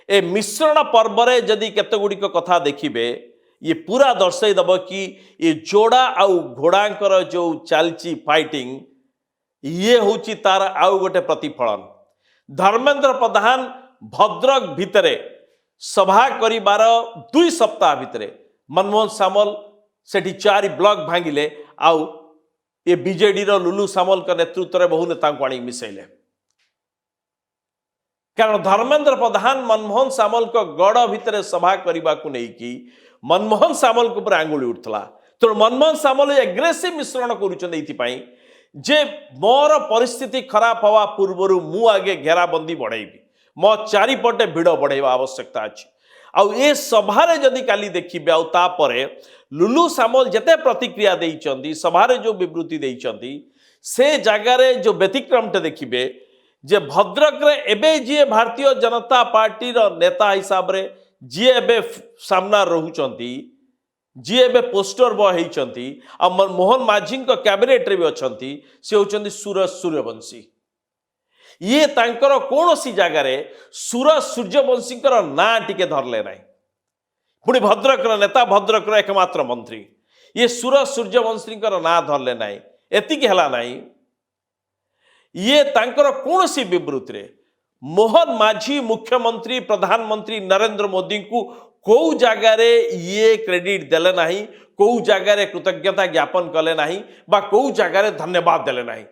ए मिश्रण पर्व में जदि केतगुड़िक कथा देखिए ये पूरा दर्शईदेव कि ये जोड़ा आउ घोड़ांकर जो चलती फाइटिंग ये हूँ तार आउ गोटे प्रतिफलन। धर्मेंद्र प्रधान भद्रक भितरे सभा करिबार 2 सप्ताह भितरे मनमोहन सामल सेठी 4 ब्लॉक भांगिले आउ ये बीजेडी रो लुलु सामल का नेतृत्व में बहु नेता को मिसैले। कारण धर्मेंद्र प्रधान मनमोहन सामल को गड़ भितर सभा करने को लेकिन मनमोहन सामल को आंगुली उठला। तो मनमोहन सामल एग्रेसिव मिश्रण कर जे मोर परिस्थिति खराब हवा पूर्वर मु आगे घेराबंदी बढ़ेबी मो चारिपटे भिड़ बढ़ेवा आवश्यकता अच्छी। आउ ए सभारे जदि काली देखिबे आउ तापरे लुलु सामल जते प्रतिक्रिया देइचंदी सभारे जो विवृत्ति देइचंदी से जगार जो व्यतिक्रमटे देखिबे जे भद्रक रे एबे जी भारतीय जनता पार्टी रो नेता हिसाब रे जी एबे सामना रहउचंती जी एबे पोस्टर बॉय होइचंती आ मोहन माझी को कैबिनेट रे भी अछंती से होचंती सूरज सूर्यवंशी। ये तांकर कोनोसी जगार सूरज सूर्यवंशी ना टिके धरले नाई पुणी भद्रक नेता भद्रक एकमात्र मंत्री ये सूरज सूर्यवंशी ना धरले नाई एतिकी हला नाई। ये तांकर कोनोसी विवृत्ति रे मोहन माझी मुख्यमंत्री प्रधानमंत्री नरेंद्र मोदी को कौ जगार ये क्रेडिट देले नाही कौ जगार कृतज्ञता ज्ञापन कले नाही बा कौ जगार धन्यवाद देले नाही।